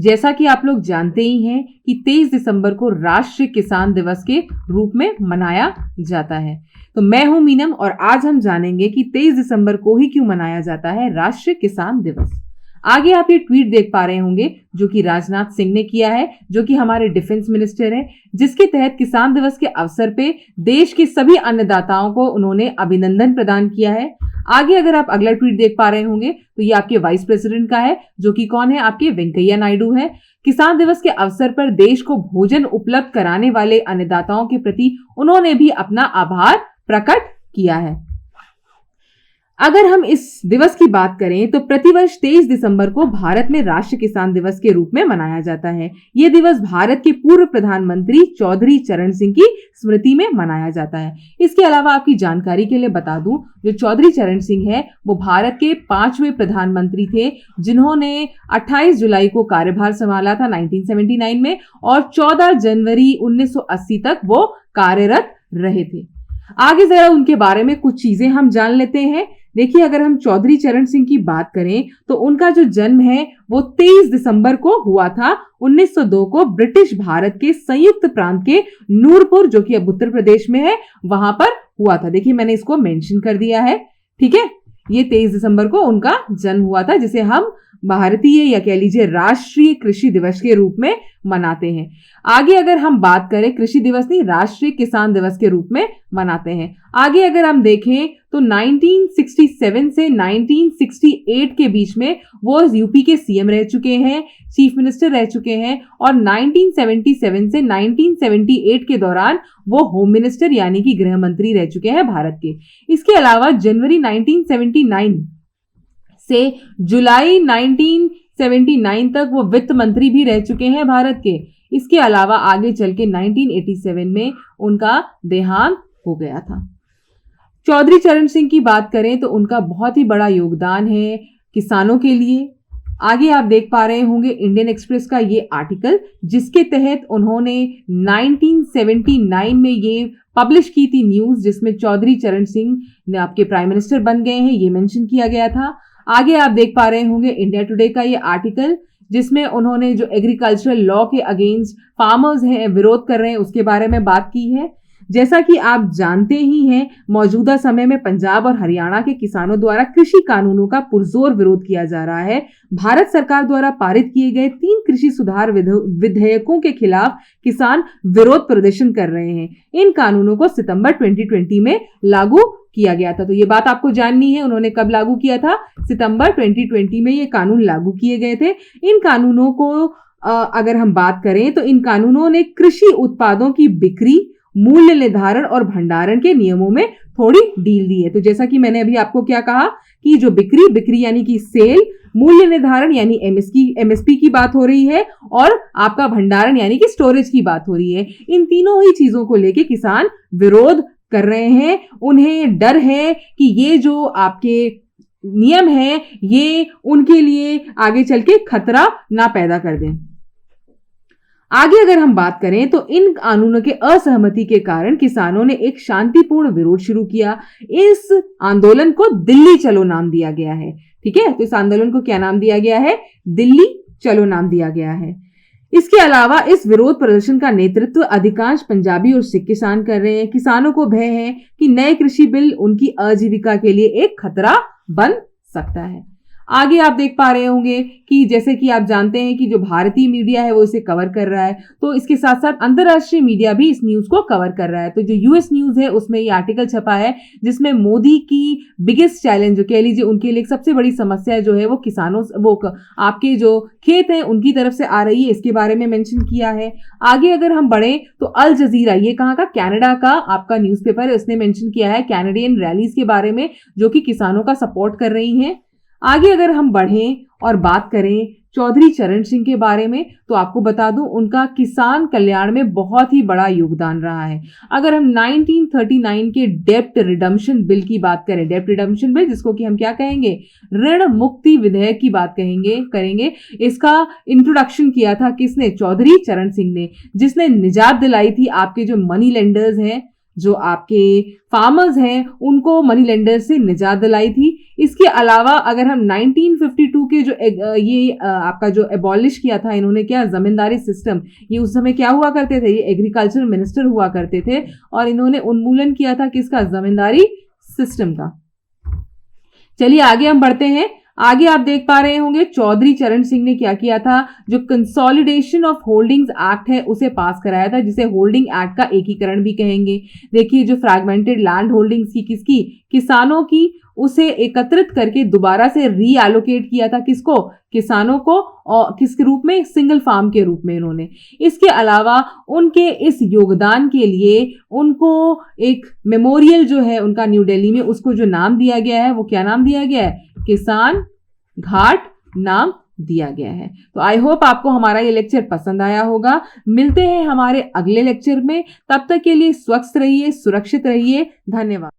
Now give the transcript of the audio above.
जैसा कि आप लोग जानते ही हैं कि 23 दिसंबर को राष्ट्रीय किसान दिवस के रूप में मनाया जाता है। तो मैं हूं मीनम और आज हम जानेंगे कि 23 दिसंबर को ही क्यों मनाया जाता है राष्ट्रीय किसान दिवस। आगे आप ये ट्वीट देख पा रहे होंगे जो कि राजनाथ सिंह ने किया है, जो कि हमारे डिफेंस मिनिस्टर हैं, जिसके तहत किसान दिवस के अवसर पे देश के सभी अन्नदाताओं को उन्होंने अभिनंदन प्रदान किया है। आगे अगर आप अगला ट्वीट देख पा रहे होंगे तो ये आपके वाइस प्रेसिडेंट का है, जो कि कौन है, आपके वेंकैया नायडू है। किसान दिवस के अवसर पर देश को भोजन उपलब्ध कराने वाले अन्नदाताओं के प्रति उन्होंने भी अपना आभार प्रकट किया है। अगर हम इस दिवस की बात करें तो प्रतिवर्ष 23 दिसंबर को भारत में राष्ट्रीय किसान दिवस के रूप में मनाया जाता है। यह दिवस भारत के पूर्व प्रधानमंत्री चौधरी चरण सिंह की स्मृति में मनाया जाता है। इसके अलावा आपकी जानकारी के लिए बता दूं, जो चौधरी चरण सिंह है वो भारत के 5वें प्रधानमंत्री थे, जिन्होंने 28 जुलाई को कार्यभार संभाला था 1979 में और 14 जनवरी 1980 तक वो कार्यरत रहे थे। आगे जरा उनके बारे में कुछ चीजें हम जान लेते हैं। देखिए, अगर हम चौधरी चरण सिंह की बात करें तो उनका जो जन्म है वो 23 दिसंबर को हुआ था 1902 को ब्रिटिश भारत के संयुक्त प्रांत के नूरपुर, जो कि अब उत्तर प्रदेश में है, वहां पर हुआ था। देखिए, मैंने इसको मेंशन कर दिया है, ठीक है। ये 23 दिसंबर को उनका जन्म हुआ था, जिसे हम भारतीय या कह लीजिए राष्ट्रीय कृषि दिवस के रूप में मनाते हैं। आगे अगर हम बात करें, कृषि दिवस नहीं, राष्ट्रीय किसान दिवस के रूप में मनाते हैं। आगे अगर हम देखें तो 1967 से 1968 के बीच में वो यूपी के सीएम रह चुके हैं, चीफ मिनिस्टर रह चुके हैं और 1977 से 1978 के दौरान वो होम मिनिस्टर यानी कि गृह मंत्री रह चुके हैं भारत के। इसके अलावा जनवरी 1979 से जुलाई 1979 तक वो वित्त मंत्री भी रह चुके हैं भारत के। इसके अलावा आगे चल के 1987 में उनका देहांत हो गया था। चौधरी चरण सिंह की बात करें तो उनका बहुत ही बड़ा योगदान है किसानों के लिए। आगे आप देख पा रहे होंगे इंडियन एक्सप्रेस का ये आर्टिकल, जिसके तहत उन्होंने 1979 में ये पब्लिश की थी न्यूज, जिसमें चौधरी चरण सिंह ने आपके प्राइम मिनिस्टर बन गए हैं, ये मेंशन किया गया था। आगे आप देख पा रहे होंगे इंडिया टुडे का ये आर्टिकल, जिसमें उन्होंने जो एग्रीकल्चरल लॉ के अगेंस्ट फार्मर्स हैं, विरोध कर रहे हैं, उसके बारे में बात की है। जैसा कि आप जानते ही हैं, मौजूदा समय में पंजाब और हरियाणा के किसानों द्वारा कृषि कानूनों का पुरजोर विरोध किया जा रहा है। भारत सरकार द्वारा पारित किए गए 3 कृषि सुधार विधेयकों के खिलाफ किसान विरोध प्रदर्शन कर रहे हैं। इन कानूनों को सितंबर 2020 में लागू किया गया था। तो ये बात आपको जाननी है, उन्होंने कब लागू किया था? सितंबर 2020 में ये कानून लागू किए गए थे। इन कानूनों को अगर हम बात करें तो इन कानूनों ने कृषि उत्पादों की बिक्री, मूल्य निर्धारण और भंडारण के नियमों में थोड़ी ढील दी है। तो जैसा कि मैंने अभी आपको क्या कहा कि जो बिक्री यानी कि सेल, मूल्य निर्धारण यानी एमएसपी की बात हो रही है और आपका भंडारण यानी कि स्टोरेज की बात हो रही है। इन तीनों ही चीजों को लेके किसान विरोध कर रहे हैं। उन्हें डर है कि ये जो आपके नियम है ये उनके लिए आगे चल के खतरा ना पैदा कर दें। आगे अगर हम बात करें तो इन कानूनों के असहमति के कारण किसानों ने एक शांतिपूर्ण विरोध शुरू किया। इस आंदोलन को दिल्ली चलो नाम दिया गया है, ठीक है। तो इस आंदोलन को क्या नाम दिया गया है? दिल्ली चलो नाम दिया गया है। इसके अलावा इस विरोध प्रदर्शन का नेतृत्व अधिकांश पंजाबी और सिख किसान कर रहे हैं। किसानों को भय है कि नए कृषि बिल उनकी आजीविका के लिए एक खतरा बन सकता है। आगे आप देख पा रहे होंगे कि जैसे कि आप जानते हैं कि जो भारतीय मीडिया है वो इसे कवर कर रहा है, तो इसके साथ साथ अंतरराष्ट्रीय मीडिया भी इस न्यूज को कवर कर रहा है। तो जो यूएस न्यूज है उसमें ये आर्टिकल छपा है, जिसमें मोदी की बिगेस्ट चैलेंज, जो कह लीजिए उनके लिए सबसे बड़ी समस्या जो है वो किसानों, वो आपके जो खेत हैं उनकी तरफ से आ रही है, इसके बारे में मेंशन किया है। आगे अगर हम बढ़े तो अल जजीरा, ये कहाँ का? कनाडा का आपका न्यूज़पेपर है, उसने मेंशन किया है कैनेडियन रैलीज के बारे में जो कि किसानों का सपोर्ट कर रही हैं। आगे अगर हम बढ़ें और बात करें चौधरी चरण सिंह के बारे में, तो आपको बता दूं उनका किसान कल्याण में बहुत ही बड़ा योगदान रहा है। अगर हम 1939 के डेप्ट रिडम्पशन बिल की बात करें, डेप्ट रिडम्पशन बिल जिसको कि हम क्या कहेंगे, ऋण मुक्ति विधेयक की बात करेंगे, इसका इंट्रोडक्शन किया था किसने? चौधरी चरण सिंह ने, जिसने निजात दिलाई थी आपके जो मनी लेंडर्स हैं, जो आपके फार्मर्स हैं उनको मनी लेंडर से निजात दिलाई थी। इसके अलावा अगर हम 1952 के जो आपका जो एबॉलिश किया था इन्होंने, क्या जमींदारी सिस्टम, ये उस समय क्या हुआ करते थे, ये एग्रीकल्चर मिनिस्टर हुआ करते थे और इन्होंने उन्मूलन किया था किसका, जमींदारी सिस्टम का। चलिए आगे हम बढ़ते हैं। आगे आप देख पा रहे होंगे चौधरी चरण सिंह ने क्या किया था, जो कंसोलिडेशन ऑफ होल्डिंग्स एक्ट है उसे पास कराया था, जिसे होल्डिंग एक्ट का एकीकरण भी कहेंगे। देखिए जो फ्रैगमेंटेड लैंड होल्डिंग्स की, किसकी, किसानों की, उसे एकत्रित करके दोबारा से रीएलोकेट किया था, किसको, किसानों को, और किसके रूप में, सिंगल फार्म के रूप में इन्होंने। इसके अलावा उनके इस योगदान के लिए उनको एक मेमोरियल जो है उनका न्यू दिल्ली में, उसको जो नाम दिया गया है वो क्या नाम दिया गया है, किसान घाट नाम दिया गया है। तो आई होप आपको हमारा ये लेक्चर पसंद आया होगा। मिलते हैं हमारे अगले लेक्चर में, तब तक के लिए स्वस्थ रहिए, सुरक्षित रहिए। धन्यवाद।